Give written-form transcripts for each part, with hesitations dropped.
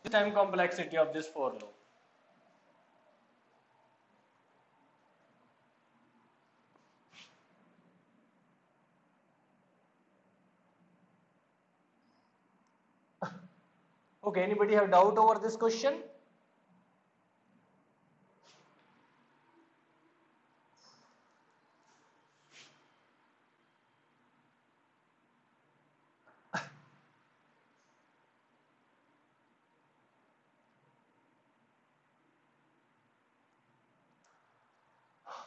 time complexity of this for loop. Okay, anybody have doubt over this question?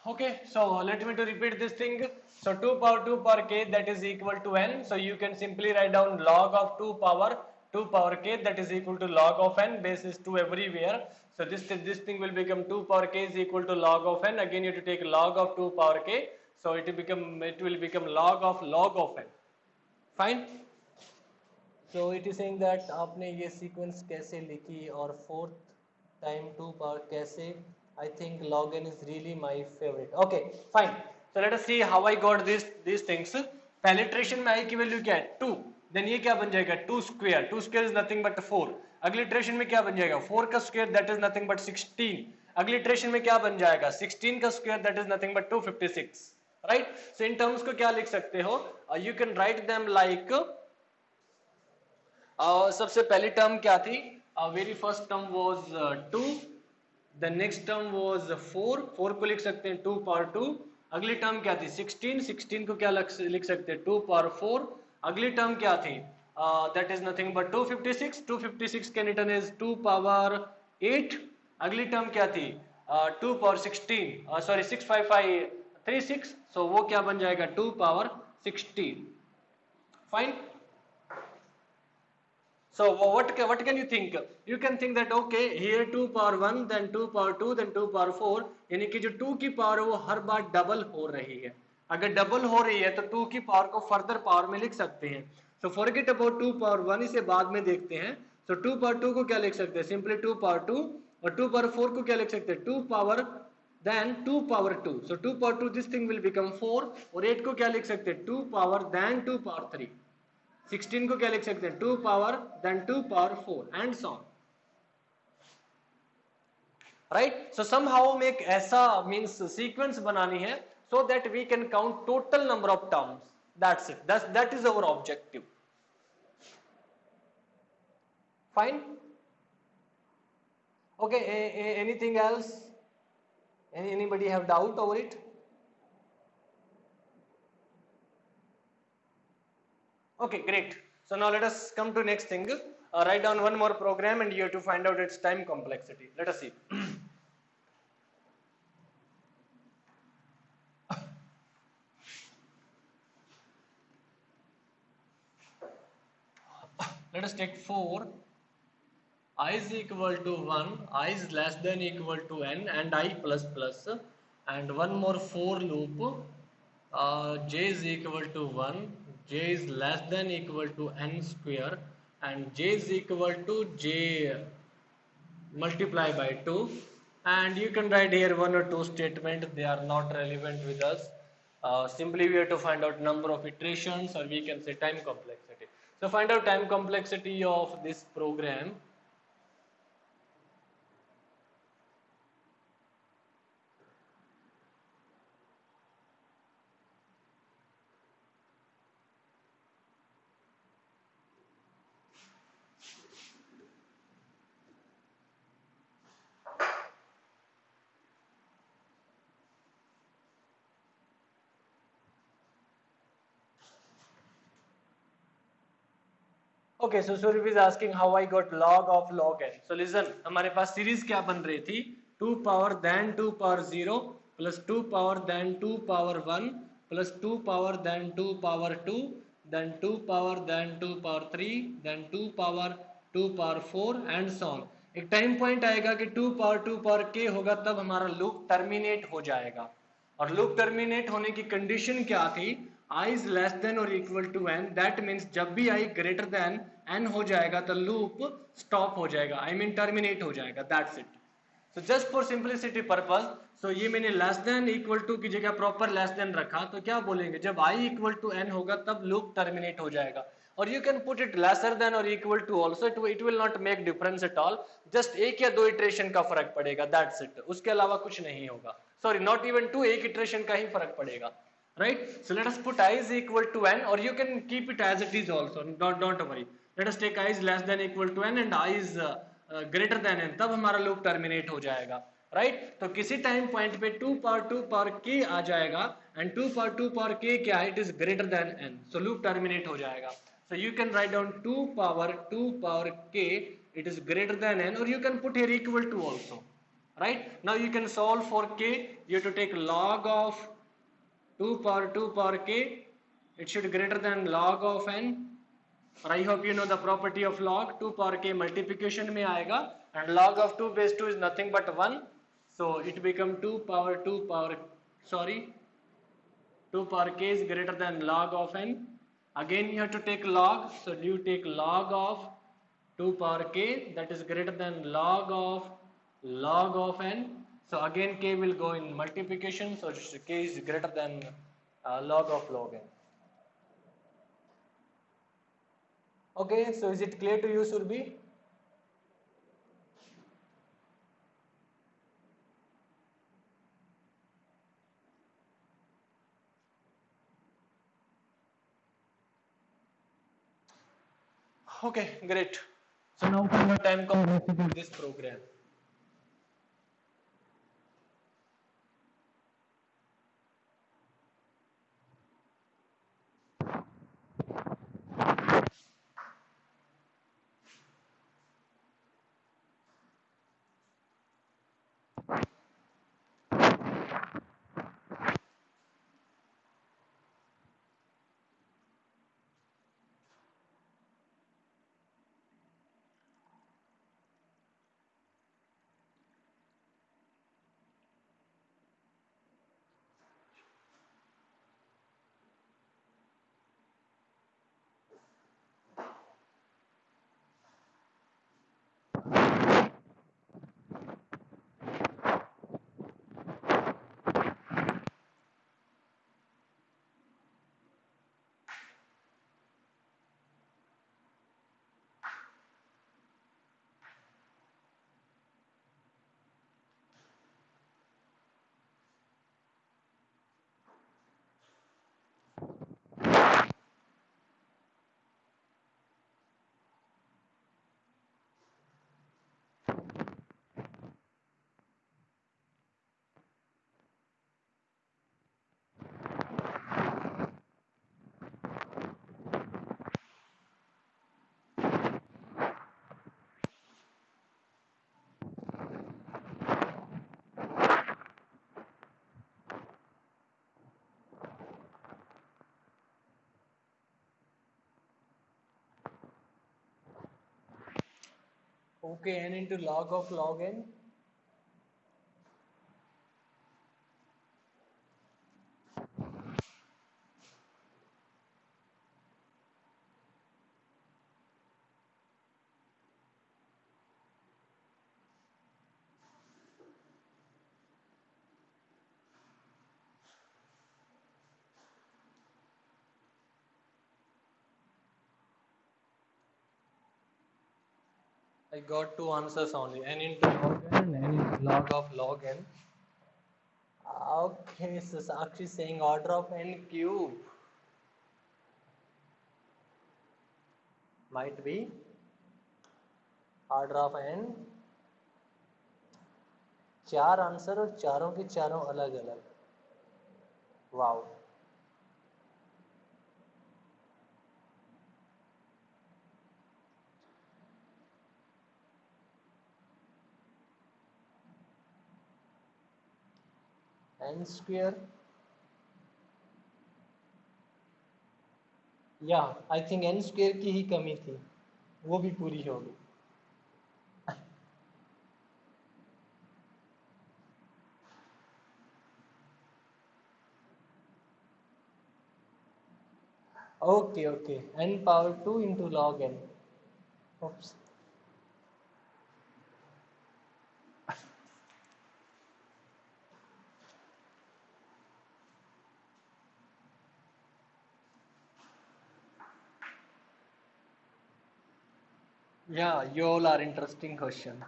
Okay, so let me to repeat this thing. So 2 power 2 power k, that is equal to n. So you can simply write down log of 2 power k, that is equal to log of n, base is 2 everywhere. So this thing will become 2 power k is equal to log of n. Again you have to take log of 2 power k. So it will become log of n. Fine. So it is saying that आपने ये sequence कैसे लिखी और fourth time 2 power कैसे? I think log n is really my favorite. Okay, fine. So let us see how I got these things. पहले iteration में I की value क्या है? 2. Then ये क्या बन जाएगा? 2 square. 2 square is nothing but 4. अगली iteration में क्या बन जाएगा? 4 का square, that is nothing but 16. अगली iteration में क्या बन जाएगा? 16 का square, that is nothing but 256. Right? So in terms को क्या लिख सकते हो? You can write them like सबसे पहली टर्म क्या थी? Very first term was 2, the next term was 4, 4 को लिख सकते हैं 2 पावर 2. अगली टर्म क्या थी? 16, 16 को क्या लिख सकते हैं? 2 पावर 4. अगली टर्म क्या थी? That is nothing but 256. 256 can return is 2 power 8. अगली टर्म क्या थी? 2 पावर 16, सॉरी 65536. सो वो क्या बन जाएगा? 2 power 16. Fine. So what can you think? You can think that okay, here 2 power 1, then 2 power 2, then 2 power 4. यानी कि जो 2 की पावर है वो हर बार डबल हो रही है. अगर डबल हो रही है तो 2 की पावर को फर्दर पावर में लिख सकते हैं. So forget about 2 power 1, इसे बाद में देखते हैं. So 2 power 2 को क्या लिख सकते हैं? Simply 2 power 2. और 2 power 4 को क्या लिख सकते हैं? 2 power then 2 power 2. So 2 power 2, this thing will become 4. और 8 को क्या लिख सकते हैं? 2 power then 2 power 3. 16 को क्या लिख सकते हैं? 2 power then 2 power 4 and so on. Right. So somehow में एक ऐसा मींस सीक्वेंस बनानी है so that we can count total number of terms. That's it. That is our objective. Fine. Okay, anything else? Anybody have doubt over it? Okay, great. So now let us come to next thing. Write down one more program and you have to find out its time complexity. Let us see. Let us take 4. I is equal to 1, I is less than equal to n, and I plus plus, and one more for loop. J is equal to 1, j is less than equal to n square, and j is equal to j multiply by 2. And you can write here 1 or 2 statements, they are not relevant with us. Simply we have to find out number of iterations, or we can say time complexity. So find out time complexity of this program. Okay, so Surif is asking how I got log of log n. So listen, हमारे पास series क्या बन रही थी? 2 power then 2 power 0 plus 2 power then 2 power 1 plus 2 power then 2 power 2 then 2 power then 2 power 3 then 2 power 2 power 4 and so on. एक time point आएगा कि 2 power k होगा, तब हमारा लूप टर्मिनेट हो जाएगा. और लूप टर्मिनेट होने की कंडीशन क्या थी? I is less than or equal to n. That means जब भी I greater than n हो जाएगा तो लूप स्टॉप हो जाएगा, I mean टर्मिनेट हो जाएगा. That's it. So just for simplicity purpose, so ये मैंने less than equal to की जगह proper less than रखा, तो क्या बोलेंगे? जब I equal to n होगा तब लूप टर्मिनेट हो जाएगा. or you can put it lesser than or equal to also, it will not make difference at all, just एक या दो iteration का फर्क पड़ेगा, that's it, उसके अलावा कुछ नहीं होगा, sorry not even two, एक iteration का ही फर्क पड़ेगा, right? So let us put I is equal to n, or you can keep it as it is also, don't worry, let us take I is less than equal to n and I is greater than n, तब हमारा loop terminate हो जाएगा, right? तो किसी time point पे 2 power k आ जाएगा and 2 power k क्या है, it is greater than n, so loop terminate हो जाएगा. So you can write down 2 power k, it is greater than n, or you can put here equal to also, right? Now you can solve for k, you have to take log of 2 power k, it should greater than log of n, और I hope you know the property of log. 2 power k multiplication में आएगा and log of 2 base 2 is nothing but 1, so it become 2 power sorry 2 power k is greater than log of n. Again you have to take log, so you take log of 2 power k, that is greater than log of n. So again k will go in multiplication, so k is greater than log of log n. Okay, so is it clear to you, Surbhi? Okay, great. So now for your time come to execute this program. Okay, n into log of log n. I got two answers only, n into log n and n into log of log n. Okay, so Sakshi saying order of n cube. Might be order of n. चार answer और चारों के चारों अलग अलग. Wow. n square. या I think n square की ही कमी थी, वो भी पूरी होगी. Okay, okay. N power 2 into log n. Oops. Yeah, you all are interesting question.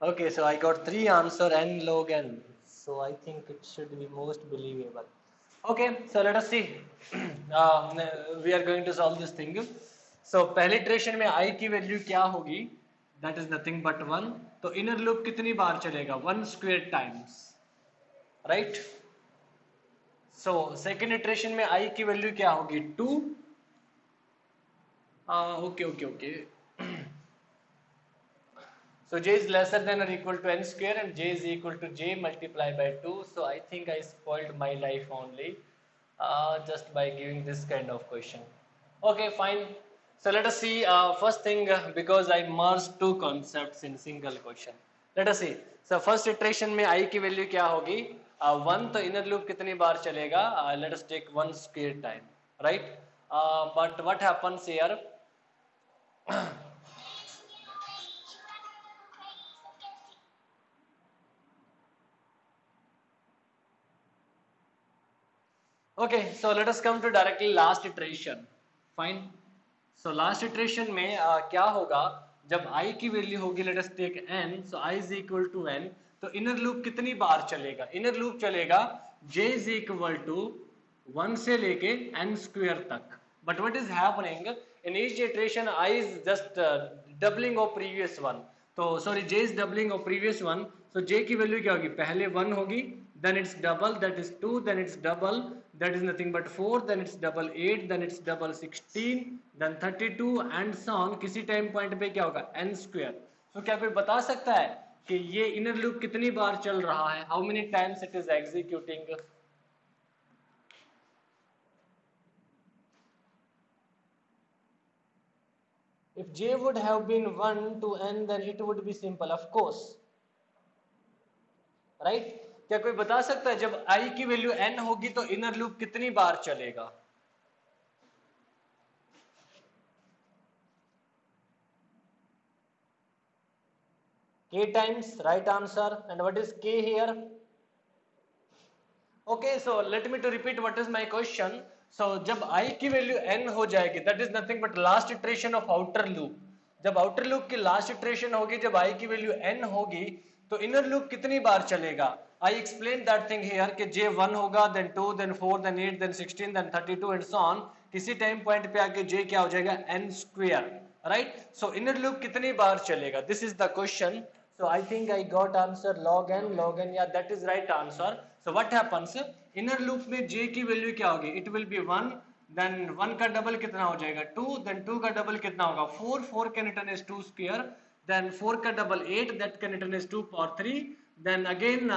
Okay, so I got three answer n log n. So I think it should be most believable. Okay, so let us see. We are going to solve this thing. So पहले iteration में I की value क्या होगी? That is nothing but 1. तो inner loop कितनी बार चलेगा? 1 square times, right? So second iteration में I की वैल्यू क्या होगी? 2. Okay. So j is lesser than or equal to n square and j is equal to j multiplied by 2. So I think I spoiled my life only just by giving this kind of question. Okay, fine. So let us see first thing because I merged two concepts in single question. Let us see. So first iteration में I की value क्या होगी? 1 तो inner loop कितनी बार चलेगा? Let us take 1 square time, right? But what happens here? Okay, so let us come to directly last iteration. Fine. So last iteration में क्या होगा जब I की वैल्यू होगी let us take n, so I is equal to n, तो inner loop कितनी बार चलेगा? Inner loop चलेगा j is equal to 1 से लेके n square तक. But what is happening in each iteration I is just doubling of previous one. तो sorry j is doubling of previous one. So j की value क्या होगी? पहले 1 होगी, then it's double, that is 2, then it's double, that is nothing but 4, then it's double 8, then it's double 16, then 32 and so on. किसी time point पे क्या होगा? n square. So क्या कोई बता सकता है कि ये इनर लूप कितनी बार चल रहा है? How many times it is executing? If j would have been 1 to n, then it would be simple, of course, right? क्या कोई बता सकता है जब I की वैल्यू n होगी तो इनर लूप कितनी बार चलेगा? K times, right answer. And what is K here? Okay, so let me to repeat what is my question. So जब I की वैल्यू n हो जाएगी, that is nothing but last iteration of outer loop. जब outer loop की last iteration होगी, जब I की value n होगी, तो inner loop कितनी बार चलेगा? I explained that thing here कि j 1 होगा, then 2, then 4, then 8, then 16, then 32 and so on. किसी टाइम पॉइंट पे आके j क्या हो जाएगा? n square, right? So inner loop कितनी बार चलेगा? This is the question. So I think I got answer log n, yeah, that is right answer. So what happens? Inner loop में j की वैल्यू क्या होगी? It will be 1, then 1 का double कितना हो जाएगा? 2, then 2 का डबल कितना होगा? 4, 4 can return is 2 square, then 4 का double 8, that can return is 2 power 3, then again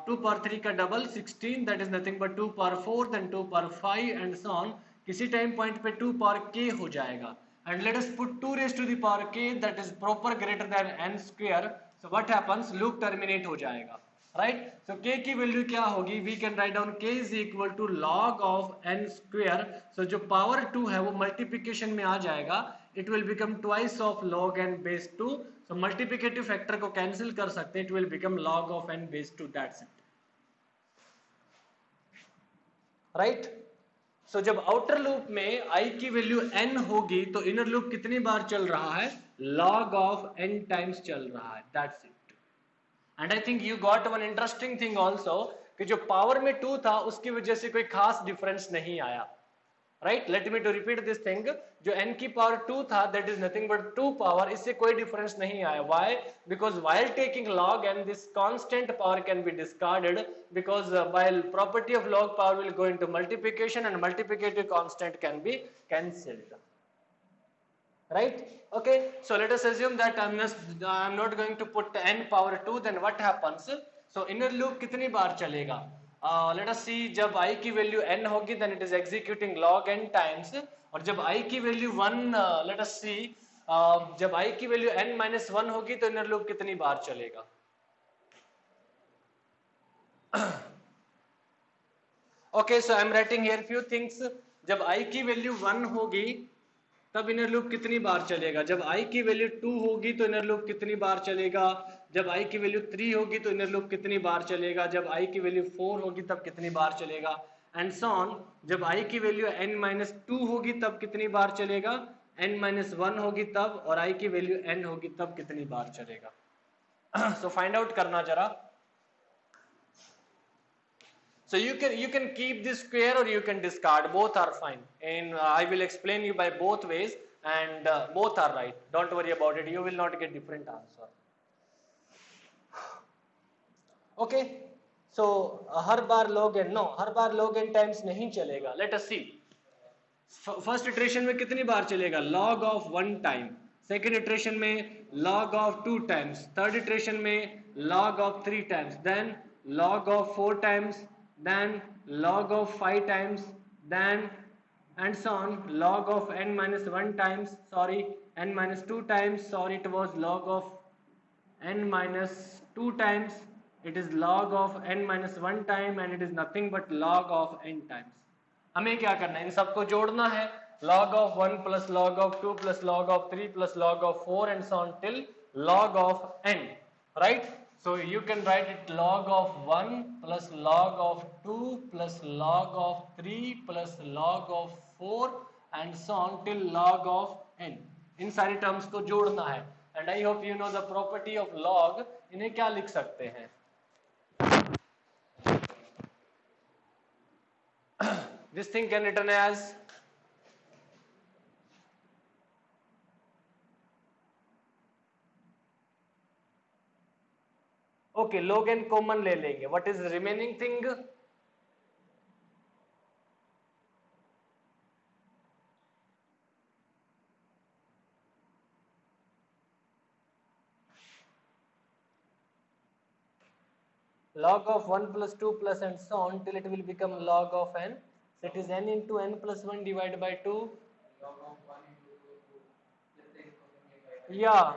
2 power 3 का double 16, that is nothing but 2 power 4, then 2 power 5 and so on. किसी टाइम पॉइंट पे 2 power k हो जाएगा. And let us put 2 raised to the power k, that is proper greater than n square. So what happens? Loop terminate हो जाएगा, right? So k की value क्या होगी? We can write down k is equal to log of n square. So जो power 2 है वो multiplication में आ जाएगा. It will become twice of log n base 2. So multiplicative factor को cancel कर सकते हैं. It will become log of n base 2. That's it, right? So जब आउटर लूप में I की वैल्यू n होगी तो इनर लूप कितनी बार चल रहा है? Log of n टाइम्स चल रहा है. That's it. And I think you got one interesting thing also कि जो पावर में 2 था उसकी वजह से कोई खास डिफरेंस नहीं आया. Right? Let me to repeat this thing. जो n की पावर 2 था, that is nothing but 2 power, इससे कोई difference नहीं आया. Why? Because while taking log n, this constant power can be discarded because while property of log power will go into multiplication and multiplicative constant can be cancelled. Right? Okay. So let us assume that I'm not going to put n power 2. Then what happens? So inner loop कितनी बार चलेगा? Let us see. जब I की value n होगी, then it is executing log n times. और जब I की value 1, let us see. जब I की वैल्यू n minus 1 होगी तो inner loop कितनी बार चलेगा? Okay, so I'm writing here few things. जब i की वैल्यू 1 होगी तब इनर लूप कितनी बार चलेगा, जब i की वैल्यू 2 होगी तो इनर लूप कितनी बार चलेगा, जब i की वैल्यू 3 होगी तो इनर लूप कितनी बार चलेगा, जब i की वैल्यू 4 होगी तब कितनी बार चलेगा, एंड सो ऑन। जब i की वैल्यू n-2 होगी तब कितनी बार चलेगा, n-1 होगी तब, और i की वैल्यू n होगी तब कितनी बार चलेगा। सो फाइंड आउट करना जरा। So you can keep this square or you can discard. Both are fine. And I will explain you by both ways, and both are right. Don't worry about it. You will not get different answer. Okay. So her bar log n, no, her bar log n times नहीं चलेगा. Let us see. First iteration में कितनी बार चलेगा, log of 1 time, second iteration में log of 2 times, third iteration में log of 3 times, then log of 4 times, then log of 5 times, then and so on, log of n-1 times, sorry, n-2 times, sorry, it was log of n-2 times, it is log of n-1 time, and it is nothing but log of n times. हमें क्या करना है, इन सबको जोड़ना है, log of 1 plus log of 2 plus log of 3 plus log of 4 and so on till log of n, right? So you can write it log of 1 plus log of 2 plus log of 3 plus log of 4 and so on till log of n. इन सारी terms को जोड़ना है, and I hope you know the property of log. इन्हें क्या लिख सकते हैं? This thing can written as okay, log n common ले लेंगे. What is the remaining thing? Log of 1 plus 2 plus and so on till it will become log of n. So it is n into n plus 1 divided by 2. Yeah.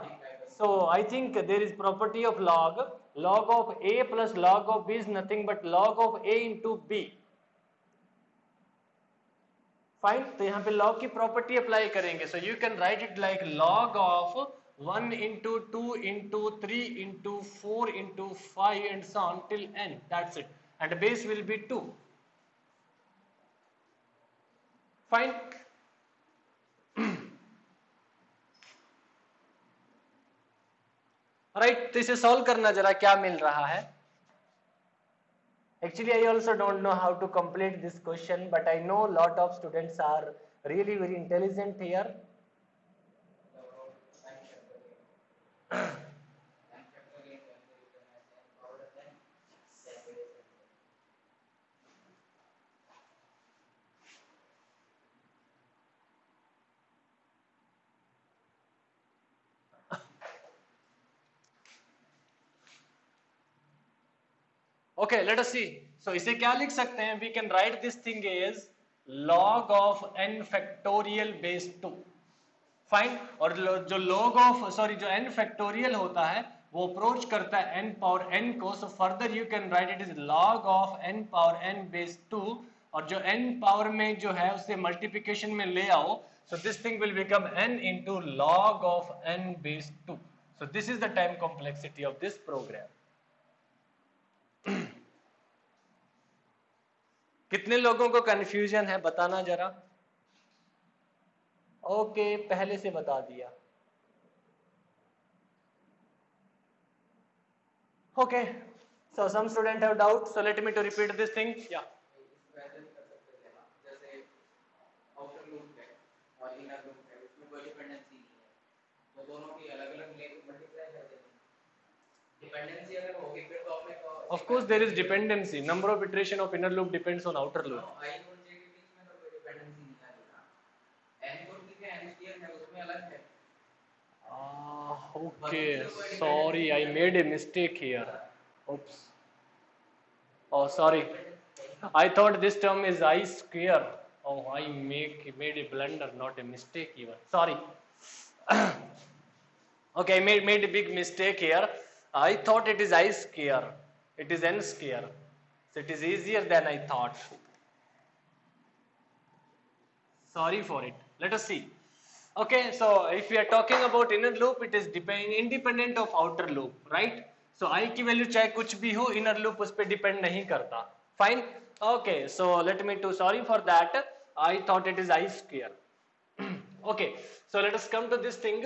So I think there is property of log. Log of a plus log of b is nothing but log of a into b. Fine. तो यहाँ पे log की property apply करेंगे. So you can write it like log of 1 into 2 into 3 into 4 into 5 and so on till n. That's it. And the base will be 2. Fine. Right. तो इसे solve करना जरा क्या मिल रहा है. Actually, I also don't know how to complete this question, but I know lot of students are really very intelligent here. Okay, let us see. So इसे क्या लिख सकते हैं? We can write this thing as log of n factorial base 2. Fine. और जो log of जो n factorial होता है वो अप्रोच करता है n power n को. So further you can write it as log of n power n base 2. और जो n power में जो है उसे multiplication में ले आओ. So this thing will become n into log of n base 2. So this is the time complexity of this program. कितने लोगों को कंफ्यूजन है बताना जरा. ओके, पहले से बता दिया. Okay, so some student have doubt, so let me to repeat this thing. Yeah. जैसे आउटर लूप है और इनर लूप है, उसमें कोई डिपेंडेंसी नहीं है, तो दोनों की अलग-अलग मल्टीप्लाई कर देते हैं. डिपेंडेंसी अगर होगी फिर तो अपने Of course there is dependency. Number of iteration of inner loop depends on outer loop. i और j के बीच में तो कोई डिपेंडेंसी नहीं आएगी ना. n तो ठीक है, n स्क्वायर है, उसमें अलग है. Okay, sorry, I made a mistake here. Oops. Oh, sorry. I thought this term is I square. Oh, I made a blunder, not a mistake even. Sorry. Okay, I made a big mistake here. I thought it is I square. It is n square. So it is easier than I thought. Sorry for it. Let us see. Okay, so if we are talking about inner loop, it is independent of outer loop, right? So I की value चाहे कुछ भी हो, inner loop उस पे depend नहीं करता. Fine. Okay, so let me do sorry for that. I thought it is I square. Okay, so let us come to this thing.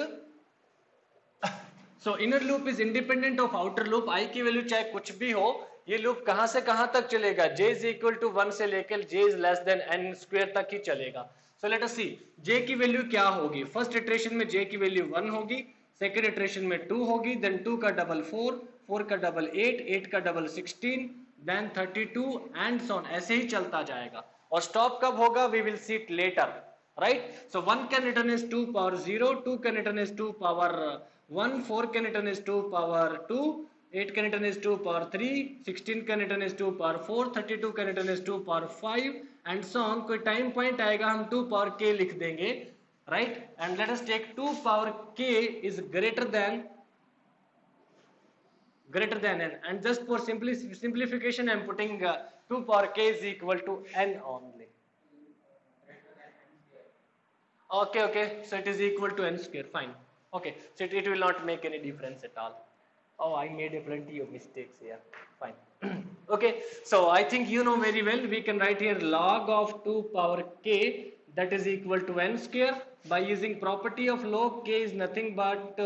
So inner loop is independent of outer loop. I की value चाहे कुछ भी हो, ये loop कहां से कहां तक चलेगा? j is equal to 1 से लेकर j is less than n square तक ही चलेगा. So let us see j की वैल्यू क्या होगी. फर्स्ट इटरेशन में j की वैल्यू 1 होगी, सेकेंड इटरेशन में 2 होगी, देन 2 का डबल 4, 4 का डबल 8, 8 का double 16, then 32 and so on. ऐसे ही चलता जाएगा. और स्टॉप कब होगा? We will see it later. Right? So 1 can return as 2 power 0, 2 can return as 2 power 1, 4 can return as 2 power 2, 8 can return as 2 power 3, 16 can return as 2 power 4, 32 can return as 2 power 5 and so on. कोई time point आएगा हम 2 power k लिख देंगे, right? And let us take 2 power k is greater than n, and just for simplification I am putting 2 power k is equal to n only. Okay, so it is equal to n square. Fine. Okay, so it will not make any difference at all. Oh, I made a plenty of mistakes here. Fine. Okay, so I think you know very well. We can write here log of 2 power k, that is equal to n square. By using property of log, k is nothing but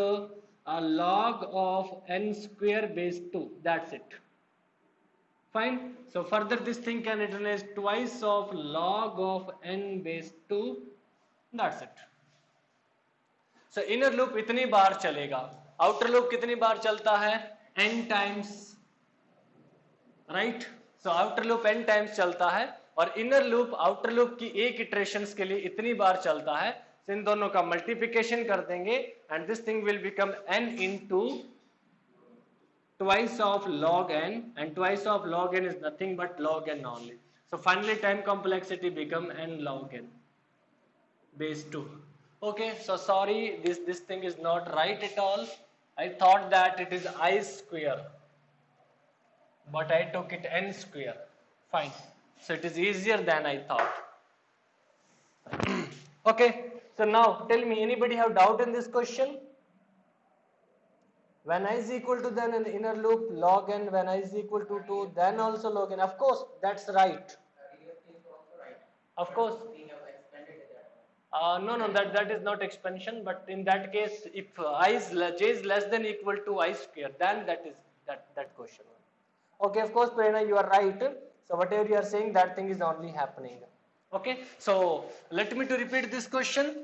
a log of n square base 2. That's it. Fine. So further this thing can written as twice of log of n base 2. That's it. So inner loop इतनी बार चलेगा, outer loop कितनी बार चलता है? n times, right? So outer loop n times चलता है और inner loop outer loop की एक iterations के लिए इतनी बार चलता है. So इन दोनों का multiplication कर देंगे and this thing will become n into twice of log n, and twice of log n is nothing but log n only. So finally time complexity become n log n base 2. Okay, so sorry, this thing is not right at all. I thought that it is I square, but I took it n square. Fine, so it is easier than I thought. Okay, so now tell me, anybody have doubt in this question? When I is equal to then an inner loop log n, when I is equal to 2 then also log n. Of course, that's right. Of course. No, that is not expansion, but in that case, if j is less than equal to I square, then that is that question. Okay, of course, Prerna, you are right. So whatever you are saying, that thing is only happening. Okay, so let me to repeat this question.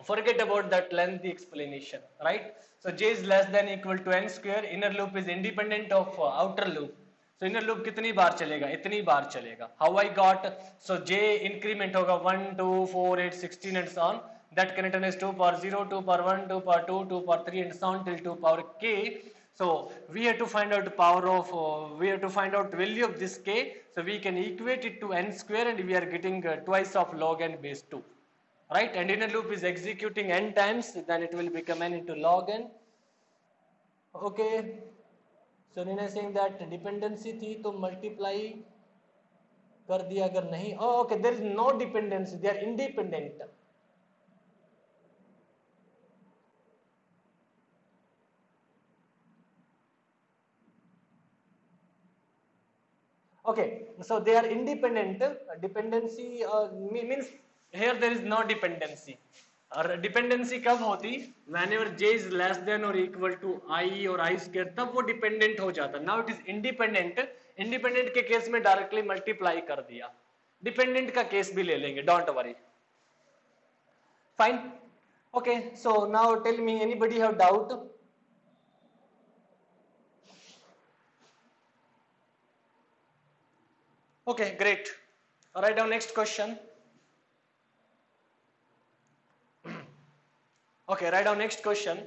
Forget about that lengthy explanation, right? So j is less than equal to n square. Inner loop is independent of outer loop. So inner loop कितनी बार चलेगा? इतनी बार चलेगा. How I got? So j increment होगा 1, 2, 4, 8, 16 and so on. That can return as 2 power 0, 2 power 1, 2 power 2, 2 power 3 and so on till 2 power k. So we have to find out the power of, we have to find out value of this k. So we can equate it to n square and we are getting twice of log n base 2. Right? And inner loop is executing n times, then it will become n into log n. Okay. So Nina is saying that dependency थी तो multiply कर दिया, अगर नहीं, oh okay, there is no dependency, they are independent. Okay, so they are independent. Dependency means here there is no dependency. और dependency कब होती? whenever j is less than or equal to I और I square, तब वो dependent हो जाता. now it is independent. Independent के case में डायरेक्टली मल्टीप्लाई कर दिया. डिपेंडेंट का केस भी ले लेंगे, don't worry. Fine. Okay, so now tell me, anybody have doubt? Okay, great. Write down next question. Okay, write down next question.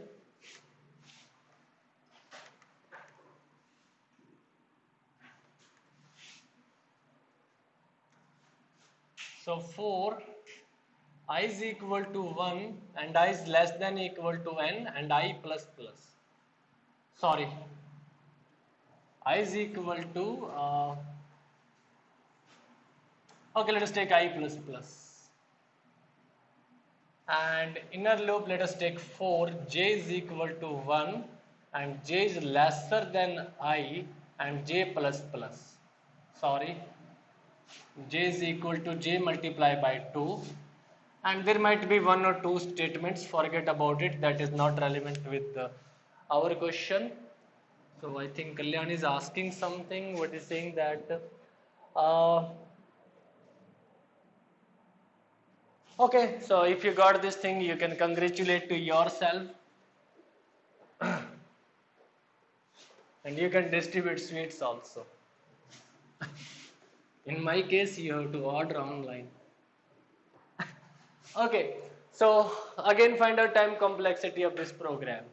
So for I is equal to 1 and I is less than equal to n and I plus plus. Sorry. I is equal to okay, let us take I plus plus. and inner loop, let us take 4, j is equal to 1 and j is lesser than I and j plus plus, sorry, j is equal to j multiplied by 2, and there might be one or two statements, forget about it, that is not relevant with our question. So I think Kalyan is asking something, what is saying that okay, so if you got this thing, you can congratulate to yourself and you can distribute sweets also. In my case, you have to order online. Okay, so again find out time complexity of this program.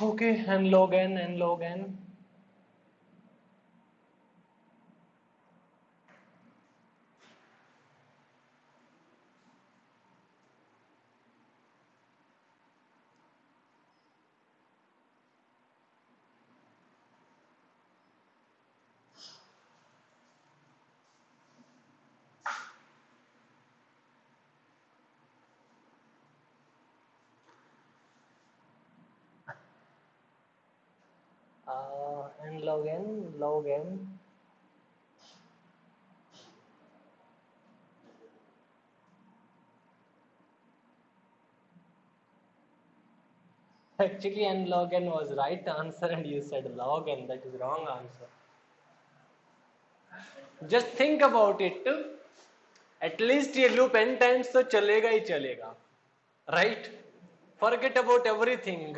Okay, and log n and log n. And log n, log n. Actually, n log n was right answer, and you said log n. That is wrong answer. Just think about it. At least ये loop n times तो चलेगा ही चलेगा, right? Forget about everything.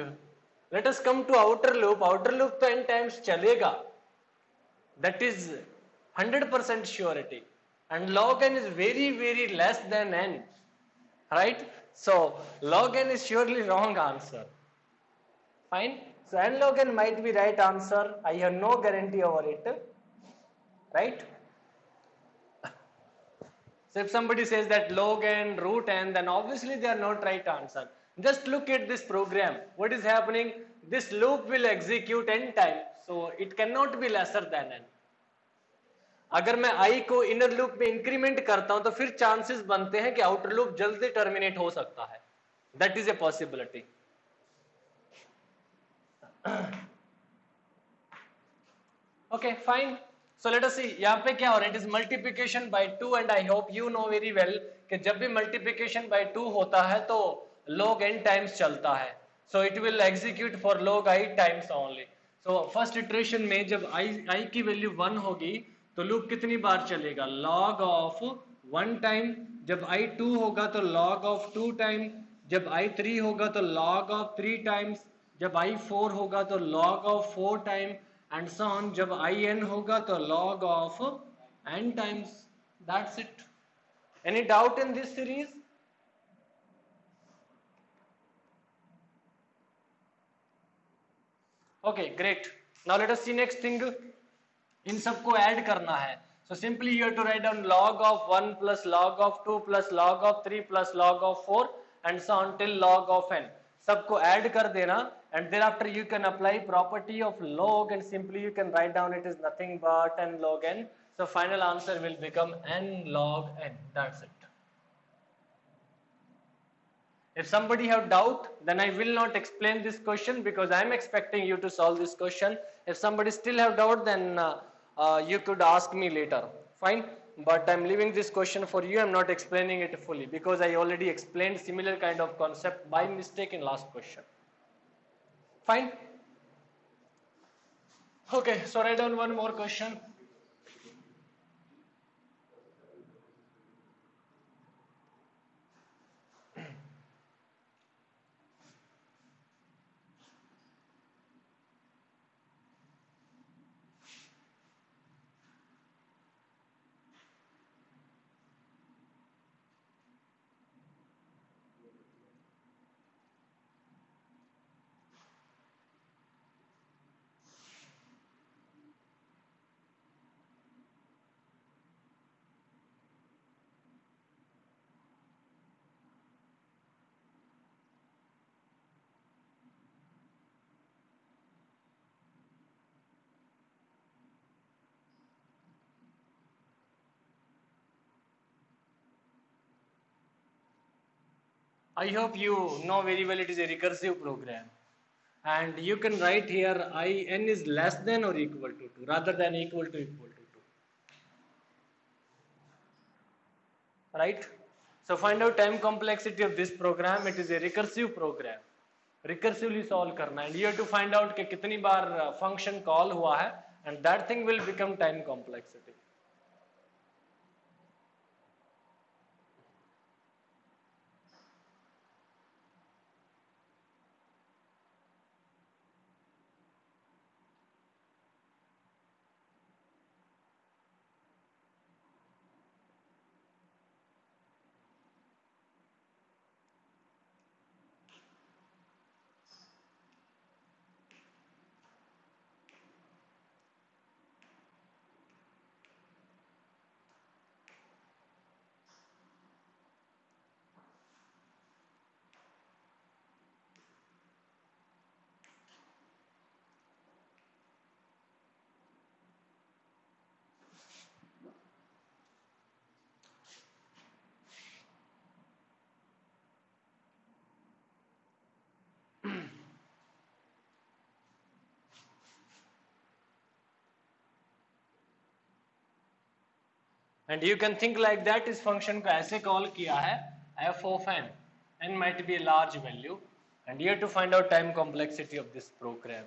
Let us come to outer loop. Outer loop तो n times चलेगा. That is 100% surety. And log n is very, very less than n, right? So log n is surely wrong answer. Fine. So n log n might be right answer. I have no guarantee over it, right? So if somebody says that log n, root n, then obviously they are not right answer. Just look at this program. What is happening? This loop will execute n times, so it cannot be lesser than n. अगर मैं i को inner loop में increment करता हूं तो फिर chances बनते हैं कि आउटर लूप जल्दी टर्मिनेट हो सकता है. That is a possibility. Okay, fine. So let us see यहाँ पे क्या हो रहा है, it is multiplication by 2 and I hope you know very well कि जब भी multiplication by 2 होता है तो log n times चलता है, so it will execute for log I times only. So first iteration में जब I की वैल्यू 1 होगी तो लूप कितनी बार चलेगा, log of 1 टाइम, जब I 2 होगा तो log of 2 टाइम, जब I 3 होगा तो log of 3 टाइम्स, जब I 4 होगा तो log of 4 time and so on. जब in होगा तो log of n times. That's it. Any doubt in this series? Okay, great. Now let us see next thing. इन सबको add करना है, so simply you have to write down log of 1 plus log of 2 plus log of 3 plus log of 4 and so on till log of n. सबको add कर देना and thereafter you can apply property of log and simply you can write down it is nothing but n log n. So final answer will become n log n. That's it. If somebody have doubt, then I will not explain this question because I am expecting you to solve this question. If somebody still have doubt, then you could ask me later. Fine. But I am leaving this question for you. I am not explaining it fully because I already explained similar kind of concept by mistake in last question. Fine. Okay. So write down one more question. I hope you know very well it is a recursive program. And you can write here in is less than or equal to 2 rather than equal to 2. Right? So find out time complexity of this program. It is a recursive program. Recursively solve करना and you have to find out कि कितनी बार function call हुआ है and that thing will become time complexity. And you can think like that इस function को ऐसे call किया है f of n. N might be a large value and you have to find out time complexity of this program.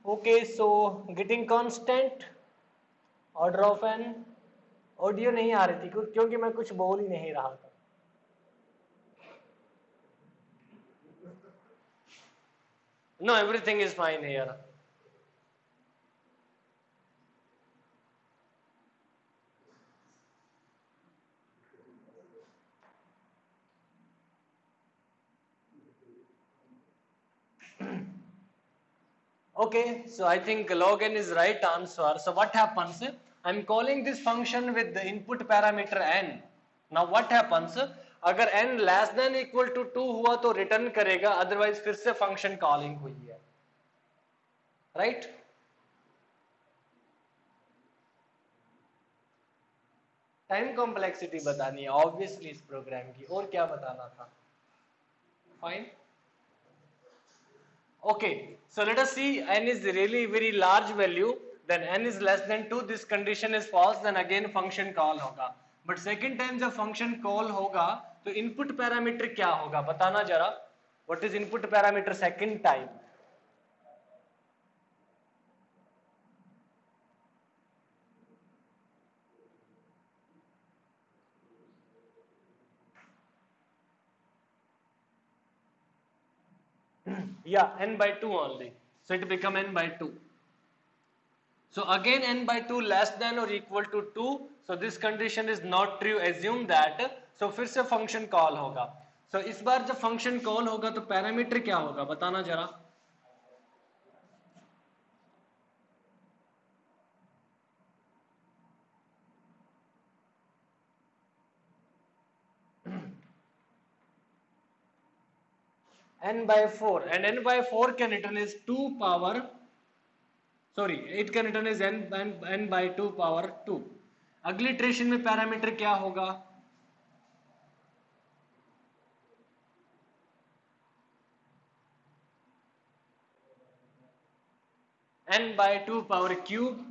Okay, so getting constant order of n. Audio नहीं आ रही थी क्योंकि मैं कुछ बोल ही नहीं रहा था. No, everything is fine here. Okay, so I think log n is right answer. So what happens? I'm calling this function with the input parameter n. Now what happens? अगर n less than equal to 2 हुआ तो return करेगा, otherwise फिर से function calling हुई है, right? Time complexity बतानी है ऑब्वियसली इस प्रोग्राम की, और क्या बताना था? Fine. Okay, so let us see n is really very large value, then n is less than 2, this condition is false, then again function call होगा. But second time जब function call होगा तो input parameter क्या होगा बताना जरा. What is input parameter second time? Yeah, n by 2 only, so it become n by 2. So again n by 2 less than or equal to 2, so this condition is not true, assume that. So फिर से function call होगा. So इस बार जब function call होगा तो parameter क्या होगा बताना जरा. n by 4, and n by 4 can return is 2 power, sorry, it can return is n by 2 power 2. अगली इटरेशन में पैरामीटर क्या होगा? n by 2 power cube,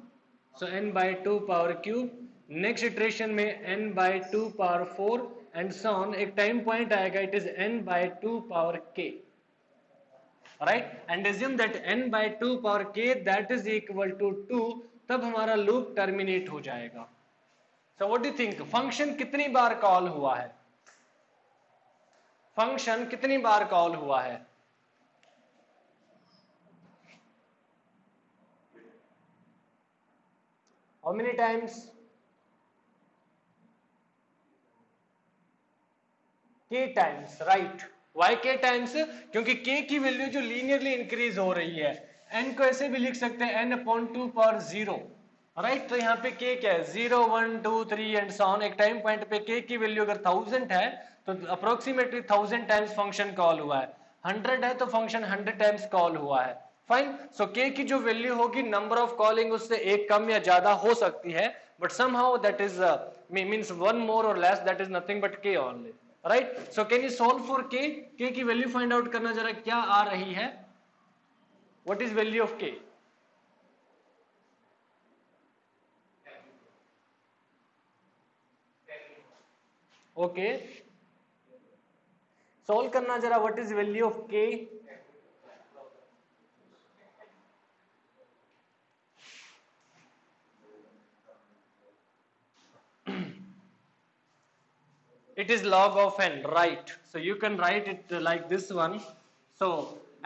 so n by 2 power cube. Next iteration में n by 2 power 4 and so on. एक time point आएगा, it is n by 2 power k, right? And assume that n by 2 power k that is equal to 2, तब हमारा loop terminate हो जाएगा. So what do you think? Function कितनी बार call हुआ है? Function कितनी बार कॉल हुआ है? How many times? k times, right? Why k times? क्योंकि k की वैल्यू जो लीनियरली इंक्रीज हो रही है, n को ऐसे भी लिख सकते हैं n अपॉन 2 पावर 0, राइट? तो यहाँ पे k क्या है? 0 1 2 3 एंड सो ऑन. एक टाइम पॉइंट पे k की वैल्यू अगर 1000 है तो अप्रोक्सीमेटली 1000 टाइम्स फंक्शन कॉल हुआ है. 100 है तो फंक्शन 100 टाइम्स कॉल हुआ है. फाइन. सो k की जो वैल्यू होगी, नंबर ऑफ कॉलिंग उससे एक कम या ज्यादा हो सकती है, but somehow that is means one more और less, that is nothing but k only, right? So can you solve for k? k की वैल्यू फाइंड आउट करना जरा, क्या आ रही है? What is value of k? Okay, solve करना जरा, what is value of k? It is log of n, right? So you can write it like this one. So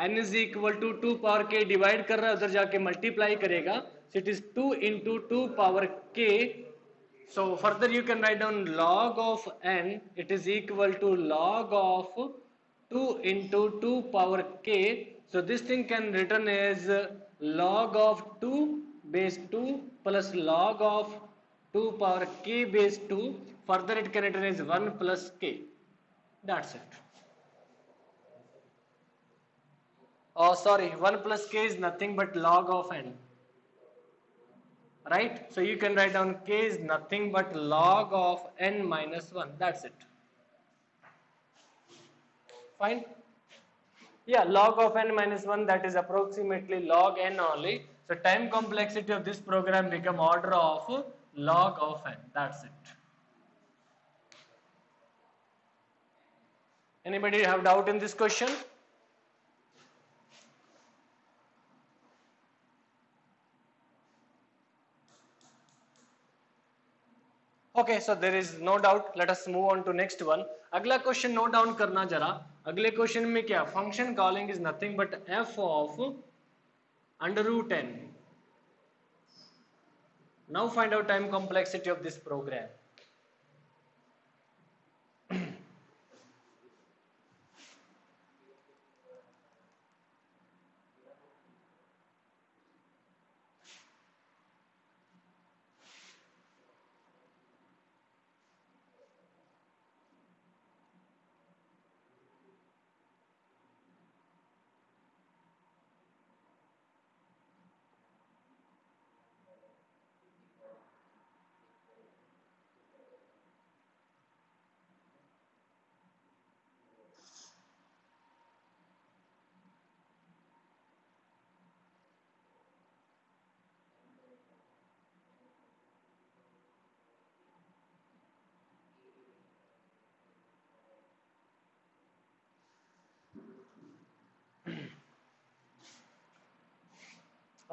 n is equal to 2 power k, divide कर रहा है उधर जाके multiply करेगा, so it is 2 into 2 power k. So further you can write down log of n, it is equal to log of 2 into 2 power k. So this thing can written as log of 2 base 2 plus log of 2 power k base 2. Further it can written as 1 plus k. That's it. Oh sorry, 1 plus k is nothing but log of n, right? So you can write down k is nothing but log of n minus 1. That's it. Fine. Yeah, log of n minus 1, that is approximately log n only. So time complexity of this program become order of log of n. That's it. Anybody have doubt in this question? Okay, so there is no doubt. Let us move on to next one. अगला question note down करना जरा. अगले question में क्या, function calling is nothing but f of under root n. Now find out time complexity of this program.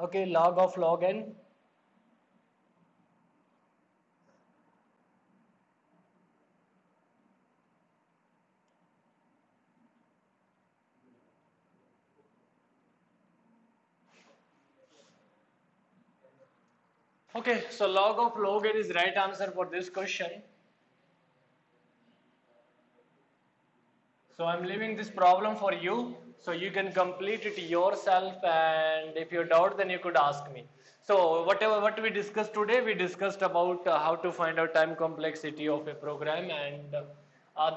Okay, log of log n. Okay, so log of log n is right answer for this question. So I'm leaving this problem for you, so you can complete it yourself, and if you doubt then you could ask me. So what we discussed today, we discussed about how to find out time complexity of a program, and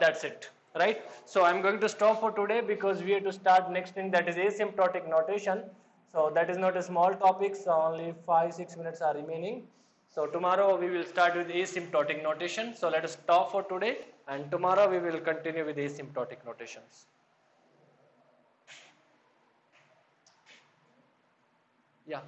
that's it, right? So I'm going to stop for today because we have to start next thing, that is asymptotic notation. So that is not a small topic, so only 5-6 minutes are remaining. So tomorrow we will start with asymptotic notation. So let us stop for today, and tomorrow we will continue with asymptotic notations. Yeah.